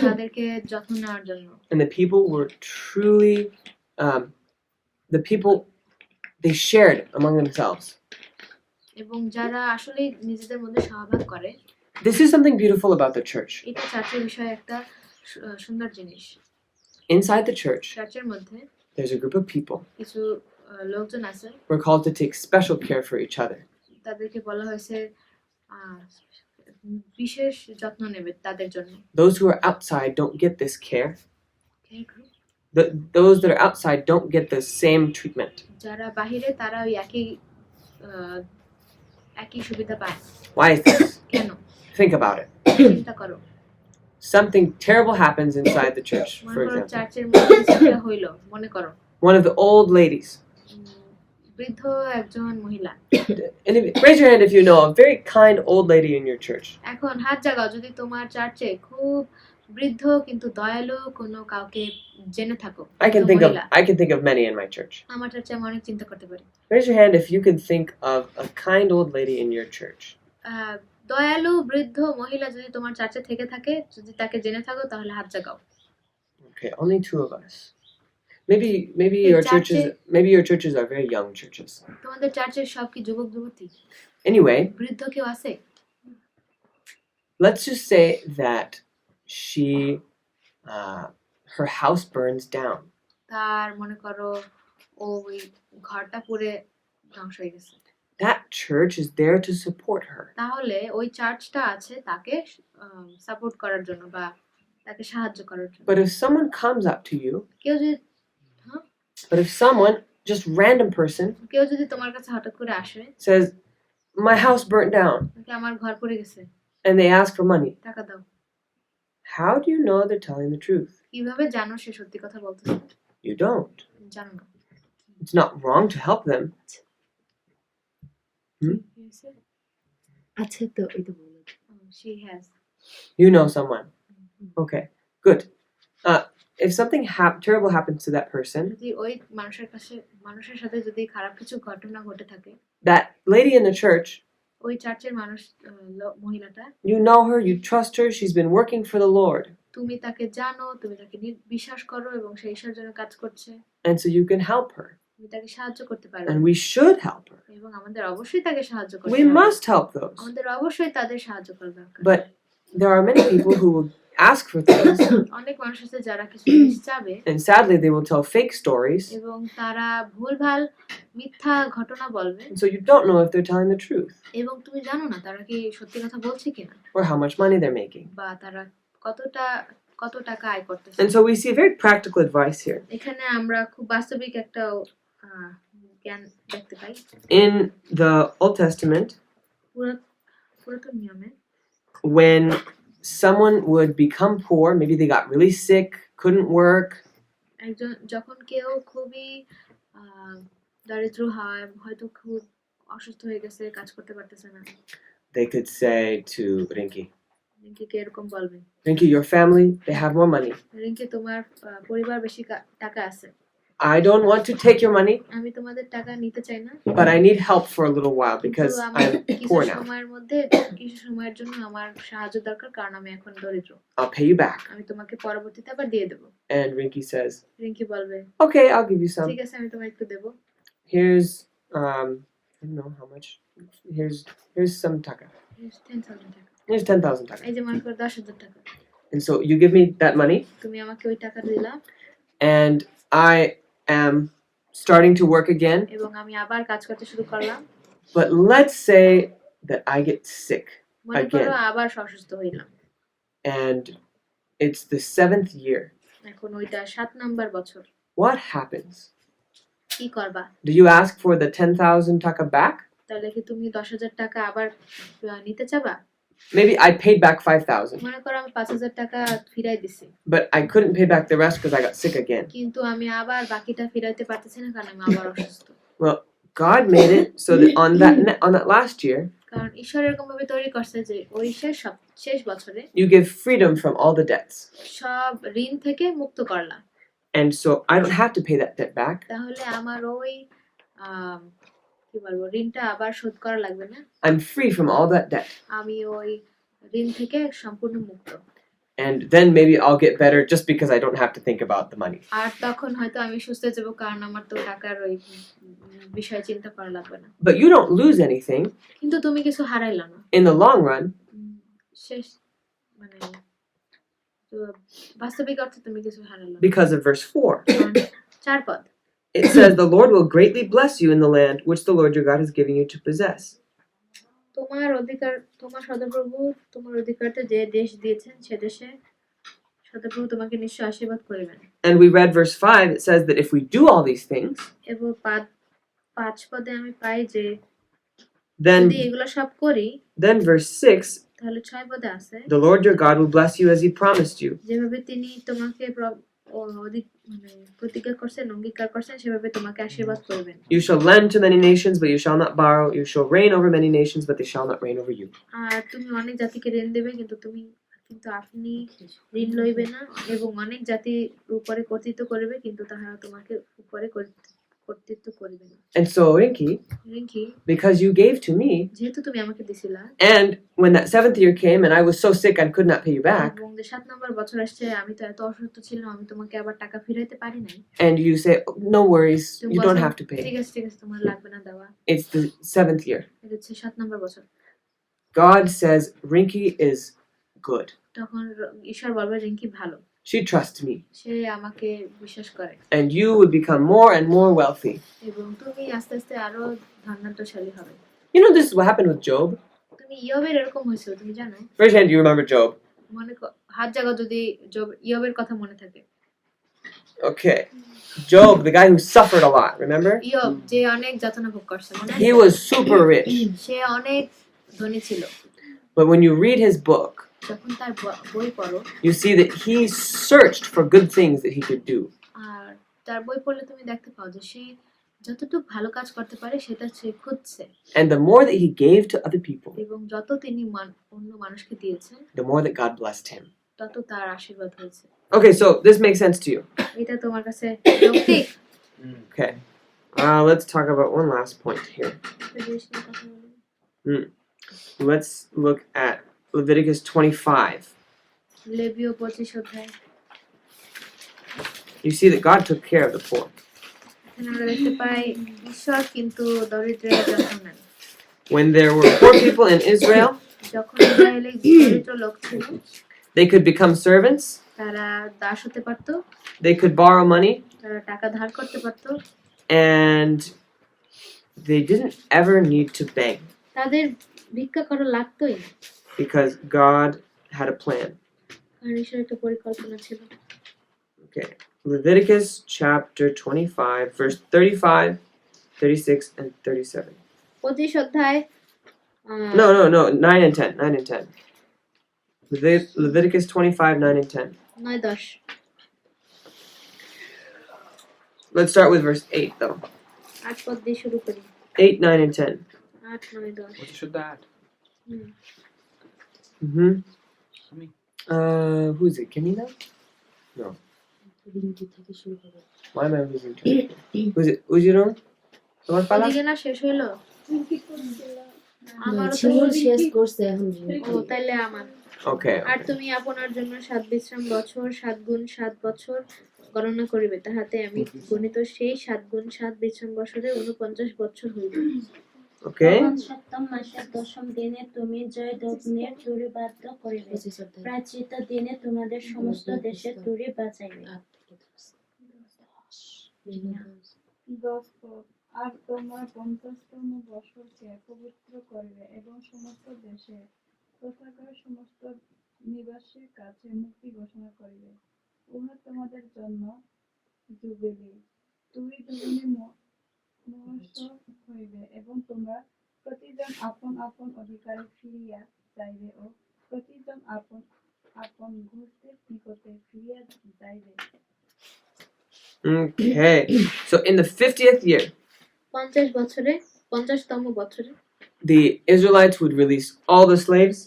তাদেরকে যত্ন নেওয়ার জন্য। And the people were truly, the people, they shared among themselves. এবং যারা আসলে নিজেদের মধ্যে সহভাগ করে। This is something beautiful about the church. এটা চার্চের বিষয়ে একটা সুন্দর জিনিস। Inside the church, চার্চের মধ্যে there's a group of people. কিছু লোকজন আছে, We're called to take special care for each other. তাদেরকে বলা হয়েছে বিশেষ যত্ন নেবে তাদের জন্য। Those who are outside don't get this care. Those that are outside don't get the same treatment. যারা বাহিরে তারা ওই একই সুবিধা পায়। Why is this? কেন? Think about it. চিন্তা করো। Something terrible happens inside the church, মনে for করো example. চার্চের মধ্যে যেটা হইলো, মনে করো One of the old ladies. বৃদ্ধ একজন মহিলা। And raise your hand if you know a very kind old lady in your church. এখন হাত জাগাও যদি তোমার চার্চে খুব বৃদ্ধ কিন্তু দয়ালু কোনো কাউকে জেনে থাকো। I can think of many in my church. আমার চার্চে আমি অনেক চিন্তা করতে পারি। Raise your hand if you can think of a kind old lady in your church. দয়ালু বৃদ্ধ মহিলা যদি তোমার চার্চে থেকে থাকে, যদি তাকে জেনে থাকো তাহলে হাত জাগাও। Okay, only two of us. Maybe your churches are very young churches. তোমাদের চার্চের সব কি যুবক যুবতী? Anyway, বৃদ্ধ কেউ আছে? let's just say that her house burns down. তার মনে করো ওই ঘরটা পুড়ে ধ্বংস হয়ে গেছে। That church is there to support her. তাহলে ওই চার্চটা আছে তাকে সাপোর্ট করার জন্য বা তাকে সাহায্য করার জন্য। But if someone comes up to you, কেউ যদি just random person, কেউ যদি তোমার কাছে হঠাৎ করে আসে, says, "My house burnt down," আমার ঘর পুড়ে গেছে, and they ask for money, টাকা দাও, how do you know they're telling the truth? কিভাবে জানো সে সত্যি কথা বলতেছে? You don't. জানো না। It's not wrong to help them. আছে তো এই তো বলো। She has. You know someone. Okay, good. If something terrible happens to that person, যদি ওই মানুষের সাথে যদি খারাপ কিছু ঘটনা ঘটে থাকে, that lady in the church, ওই চার্চের মহিলাটা, you know her, you trust her, she's been working for the Lord. তুমি তাকে জানো, তুমি তাকে বিশ্বাস করো এবং সে ঈশ্বরের জন্য কাজ করছে। And so you can help her. তুমি তাকে সাহায্য করতে পারো। And we should help her. এবং আমাদের অবশ্যই তাকে সাহায্য করতে We হবে। must help those. আমাদের অবশ্যই তাদের সাহায্য করা দরকার। But there are many people who will ask for things. অনেক মানুষ আছে যারা কিছু জিনিস চাবে, And sadly they will tell fake stories. এবং তারা ভুলভাল মিথ্যা ঘটনা বলবে। And so you don't know if they're telling the truth. এবং তুমি জানো না তারা কি সত্যি কথা বলছে কিনা, Or how much money they're making. বা তারা কত টাকা আয় করতেছে। And so we see very practical advice here. এখানে আমরা খুব বাস্তবিক একটা জ্ঞান দেখতে পাই। In the Old Testament, পুরাতন নিয়মে, when someone would become poor, maybe they got really sick, couldn't work, যখন কেউ খুবই দরিদ্র হয়, হয়তো খুব অসুস্থ হয়ে গেছে, কাজ করতে পারতেছে না, they could say to Rinki, রিঙ্কিকে এরকম বলবে, Rinki, your family, they have more money. Rinki তোমার পরিবার বেশি টাকা আছে। I don't want to take your money, আমি তোমাদের টাকা নিতে চাই না, but I need help for a little while কিন্তু because আমার I'm কিছু poor now. সময়ের মধ্যে কিছু সময়ের জন্য আমার সাহায্য দরকার, কারণ আমি এখন দরিদ্র। I'll pay you back. আমি তোমাকে পরবর্তীতে আবার দিয়ে দেব। And Rinky says, রিঙ্কি বলবে, okay, I'll give you some. ঠিক আছে, আমি তোমায় একটু দেব। Here's I don't know how much. Here's some taka. 10,000 টাকা। Here's 10,000 taka. এই যে মনে করো 10,000 টাকা, And so you give me that money, তুমি আমাকে ওই টাকা দিলা, and I am starting to work again. এবং আমি আবার কাজ করতে শুরু করলাম। But let's say that I get sick মনে করো again, আবার অসুস্থ হইলাম, and it's the 7th year. এখন ওইটা 7 নাম্বার বছর। What happens? কি করবা? Do you ask for the 10,000 taka back? তাহলে কি তুমি 10,000 টাকা আবার নিতে চাবা? Maybe I paid back 5,000, মনে করো আমি 5,000 টাকা ফিরাই দিছি, but I couldn't pay back the rest because I got sick again. কিন্তু আমি আবার বাকিটা ফিরাইতে পারতেছি না, কারণ আমি আবার অসুস্থ। Well, God made it so that on that last year, কারণ ঈশ্বর এরকম ভাবে তৈরি করছে যে ওই শেষ বছরে you give freedom from all the debts. সব ঋণ থেকে মুক্ত করলা, And so I don't have to pay that debt back. তাহলে আমার ওই কি বলবো, ঋণটা আবার শোধ করা লাগবে না। I'm free from all that debt. আমি ওই ঋণ থেকে সম্পূর্ণ মুক্ত। And then maybe I'll get better just because I don't have to think about the money. আর তখন হয়তো আমি সুস্থ হয়ে যাব, কারণ আমার তো টাকার ওই বিষয় চিন্তা করা লাগবে না। But you don't lose anything কিন্তু তুমি কিছু হারাইলা না in the long run শেষ, মানে তো বাস্তবিক অর্থে তুমি কিছু হারাইলা না। because of verse 4. 4 পদ It says, "The Lord will greatly bless you in the land which the Lord your God is giving you to possess." তোমার সদাপ্রভু তোমার অধিকারতে যে দেশ দিয়েছেন সে দেশে সদাপ্রভু তোমাকে নিশ্চয় আশীর্বাদ করবেন। And we read verse 5, it says that if we do all these things, এবং 5 পদে আমি পাই যে যদি then এগুলো সব করি, verse 6, তাহলে 6 পদে আছে the Lord your God will bless you as he promised you. যেভাবে তিনি তোমাকে প্রতিজ্ঞা করছেন, অঙ্গীকার করছেন, সেভাবে তোমাকে আশীর্বাদ করবেন। You shall lend to many nations, but you shall not borrow. You shall reign over many nations, but they shall not reign over you. আর তুমি অনেক জাতিকে ঋণ দেবে, কিন্তু আপনি ঋণ লইবে না, এবং অনেক জাতির উপরে কর্তৃত্ব করবে, কিন্তু তাহারা তোমাকে উপরে কর্তৃত্ব করবে না। And so, Rinky, because you gave to me, যেহেতু তুমি আমাকে দিছিলা, and when that 7th year came and I was so sick I could not pay you back, এবং যে 7 নম্বর বছর আসছে আমি তো এত অসুস্থ ছিলাম, আমি তোমাকে আবার টাকা ফিরাইতে পারি নাই, and you say, "Oh, no worries, তুমি you বলছো, don't have to ঠিক pay." আছে তোমার লাগবে না দেওয়া। It's the 7th year. এটা হচ্ছে 7 নম্বর বছর। God says Rinky is good. তখন ঈশ্বর বলবে রিঙ্কি ভালো, She trusts me. সে আমাকে বিশ্বাস করে, And you would become more and more wealthy. এবং তুমি আস্তে আস্তে আরো ধনাঢ্যশালী হবে। You know, this is what happened with Job. তুমি ইয়বের এরকম হয়েছিল, তুমি জানো? Raise your hand, do you remember Job? হাত জায়গা যদি ইয়বের কথা মনে থাকে। Okay. Job, the guy who suffered a lot, remember? ইয়ব যে অনেক যাতনা ভোগ করছে, মনে আছে? He was super rich. সে অনেক ধনী ছিল। But when you read his book, যখন তার বই পড়ো, you see that he searched for good things that he could do. আর তার বই পড়লে তুমি দেখতে পাও যে সে যতটুকু ভালো কাজ করতে পারে সেটা সে খুঁজছে। And the more that he gave to other people, এবং যত তিনি অন্য মানুষকে দিয়েছেন, the more that God blessed him. তত তার আশীর্বাদ হয়েছে। Okay, so this makes sense to you. এটা তোমার কাছে যৌক্তিক? Okay. Let's talk about one last point here. Let's look at Leviticus 25. লেবীয় 25 অধ্যায়। You see that God took care of the poor. এখানে আমরা দেখতে পাই ঈশ্বর কিন্তু দরিদ্রের যত্ন নেন। When there were poor people in Israel, যখন ইসরায়েলে দরিদ্র লোক ছিল, they could become servants, তারা দাস হতে পারত, they could borrow money, তারা টাকা ধার করতে পারত, and they didn't ever need to beg তাদের ভিক্ষা করা লাগতোই না, because God had a plan. কারণ ঈশ্বরের একটা পরিকল্পনা ছিল। Okay. Leviticus chapter 25, verse 35, 36, and 37. 25 অধ্যায় No, 9 and 10. 9 and 10. Leviticus 25, 9 and 10. 9-10। Let's start with verse 8, though. 8 পদ দিয়ে শুরু করি। 8, 9, and 10. 8, 9, 10। What should that? Mm-hmm. Me. Who's it? Camila? No. Rinki থেকে শুরু হবে। Why am I losing track? Was it Ujiro? তোমার পালা? ওদিকে না শেষ হইলো? কি করছিলাম? আমারও তো শিমুল শেষ করছে এখন ও রিঙ্কি। তাইলে আমার। Okay. আর তুমি আপনার জন্য 7 বিশ্রাম বছর 7 গুণ 7 বছর গণনা করিবে, তাহাতে আমি গণিত সেই 7 গুণ 7 বিশ্রাম বছরে 49 বছর হইবে। Okay. তখন সপ্তম মাসের দশম দিনে তুমি জয় যজ্ঞের তুরি বাদ্য করিবে, 25 অধ্যায় প্রাচিত দিনে তোমাদের সমস্ত দেশে তুরি বাজাইবে। 8 থেকে 10। 10 পদ। আর তোমার 50তম বছরকে পবিত্র করিবে এবং সমস্ত দেশে তথাকার সমস্ত নিবাসীর কাছে মুক্তি ঘোষণা করিবে। উহা তোমাদের জন্য জুবিলি, দুই দুগুণে মহোৎসব হইবে এবং তোমরা প্রতিজন আপন আপন অধিকারে ফিরিয়া যাইবে ও প্রতিজন আপন আপন গোত্রের নিকটে ফিরিয়া যাইবে। Okay. So in the 50th year, 50 বছরে 50তম বছরে the Israelites would release all the slaves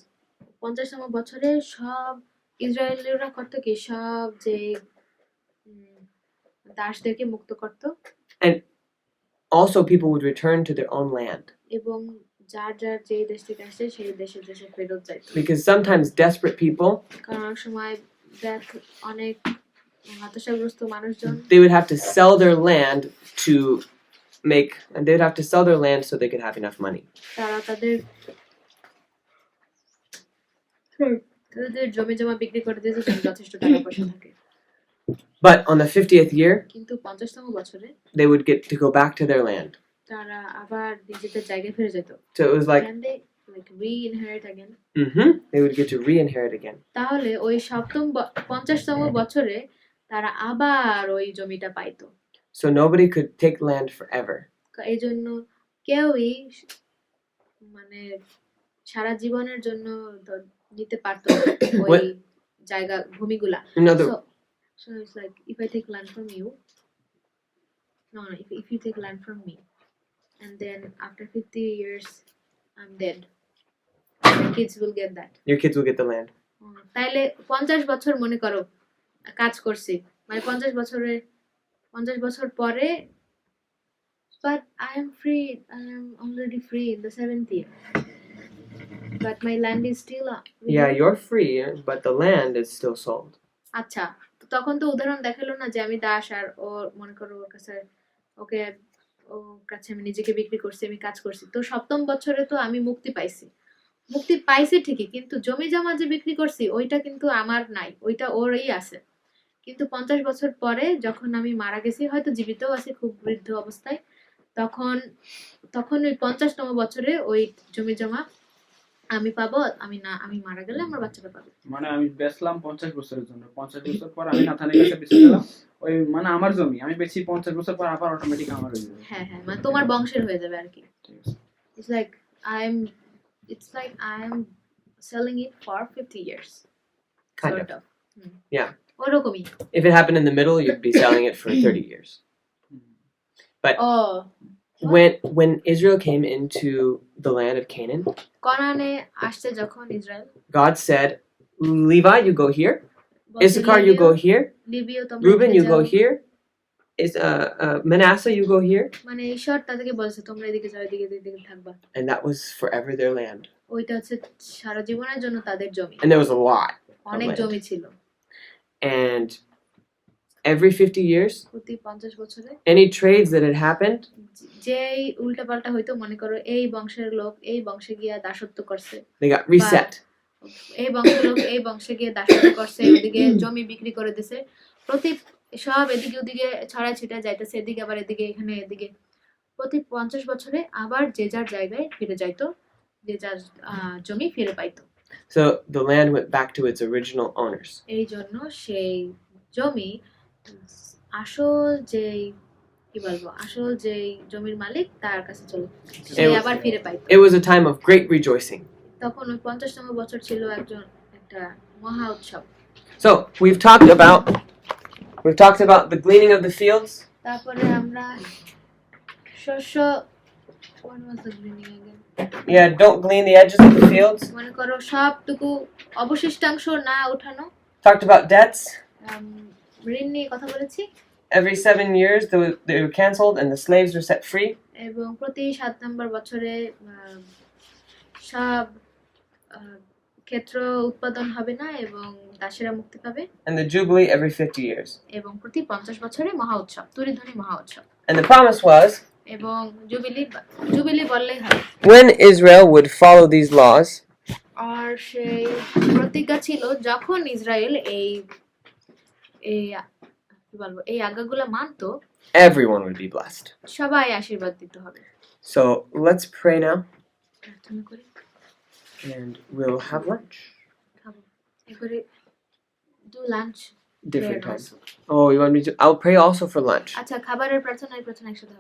50তম বছরে সব ইসরায়েলীরা করত কি, সব যে দাসদেরকে মুক্ত করত, and also people would return to their own land এবং যার যার যে দেশ থেকে আসছে সেই দেশে দেশে ফেরত যাইত। because sometimes desperate people কারণ অনেক সময় অনেক হতাশাগ্রস্ত মানুষজন they would have to sell their land to make and they would have to sell their land so they could have enough money. তারা তাদের জমি জমা বিক্রি করে দিয়েছে যেন যথেষ্ট টাকা পয়সা থাকে। But on the 50th year, কিন্তু 50তম বছরে they would get to go back to their land. তারা আবার নিজেদের জায়গায় ফিরে যেত। So it was like Can they like re-inherit again? they would get to re-inherit again. তাহলে ওই 50তম বছরে তারা আবার ওই জমিটা পাইতো। So nobody could take land forever. এই জন্য কেউই মানে সারা জীবনের জন্য নিতে পারতো না ওই জায়গা ভূমিগুলা। So it's like if I take land from you, no, if you take land from me, and then after 50 years I'm dead, my kids will get that. Your kids will get the land. তাইলে 50 বছর মনে করো কাজ করছি, মানে 50 বছর পরে, but I am free, I am already free in the 7th year, but my land is still Yeah, you're free, but the land is still sold. আচ্ছা, তখন তো উদাহরণ দেখালো না যে আমি দাস আর ও মনে করো ওর কাছে আমি নিজেকে বিক্রি করছি, আমি কাজ করছি। তো 7ম বছরে তো আমি মুক্তি পাইছি ঠিকই, কিন্তু জমি জমা যে বিক্রি করছি ওইটা কিন্তু আমার নাই, ওইটা ওরই আছে। কিন্তু 50 বছর পরে যখন আমি মারা গেছি, হয়তো জীবিতও আছি খুব বৃদ্ধ অবস্থায়, তখন ওই 50তম বছরে ওই জমি জমা আমি পাবো। আমি মারা গেলে আমার বাচ্চাটা পাবে। মানে আমি বেচলাম 50 বছরের জন্য, 50 বছর পর আমি নাথানের কাছে বেচে দিলাম, ওই মানে আমার জমি আমি বেচি, 50 বছর পর আবার অটোমেটিক আমার হয়ে যাবে। হ্যাঁ, মানে তোমার বংশের হয়ে যাবে আর কি। It's like I am selling it for 50 years. Kind sort of. Yeah. ওরকমই। If it happened in the middle, you'd be selling it for 30 years. But when Israel came into the land of Canaan, কানানে আসছে যখন Israel, God said, Levi, you go here. Issachar, you go here. Reuben, you go here. Manasseh, you go here. মানে ঈশ্বর তাদেরকে বলেছে তোমরা এদিকে যাও, এদিকে থাকবা। And that was forever their land. ওইটা হচ্ছে সারা জীবনের জন্য তাদের জমি। And there was a lot. অনেক জমি ছিল। And every 50 years, প্রতি 50 বছরে any trades that had happened, যেই উল্টাপাল্টা হইতো, মনে করো এই বংশের লোক এই বংশে গিয়া দাসত্ব করছে, they got reset. এই বংশের লোক এই বংশে গিয়ে দাসত্ব করছে, ওদিকে জমি বিক্রি করে দিছে, প্রতি সব এদিকে ওদিকে ছড়ায় ছিটা যাইতেছে, এদিকে আবার এদিকে এখানে এদিকে, প্রতি 50 বছরে আবার যে যার জায়গায় ফিরে যাইতো, যে যার জমি ফিরে পাইতো। So the land went back to its original owners. এই জন্য সেই জমি আসল যেই জমির মালিক তার কাছে চলে, সে আবার ফিরে পাইতো। It was a time of great rejoicing. তখন ওই 50তম বছর ছিল একটা মহা উৎসব। So we've talked about the gleaning of the fields. তারপরে আমরা শস্য, what was the gleaning again? Yeah, don't glean the edges of the fields. মনে করো সবটুকু অবশিষ্টাংশ না উঠানো। Talked about debts. ঋণ নিয়ে কথা বলেছি Every 7 years, they were canceled and the slaves were set free. এবং প্রতি 7 নম্বর বছরে সব ক্ষেত্র উৎপাদন হবে না এবং দাসেরা মুক্তি পাবে And the Jubilee every 50 years. এবং প্রতি 50 বছরে মহা উৎসব তুরিধ্বনি মহা উৎসব And the promise was, এবং জুবিলি বললেই হয় when Israel would follow these laws, আর সেই প্রতিজ্ঞা ছিল যখন ইসরায়েল এই এই কি বলবো এই আজ্ঞাগুলো মানতো everyone would be blessed. সবাই আশীর্বাদ দিতে হবে So let's pray now, প্রার্থনা করি and we'll have lunch. খাবো এবারে do lunch Different prayer times. also. Oh, you want me to? I'll pray also for lunch. আচ্ছা খাবারের প্রার্থনা একসাথে হবে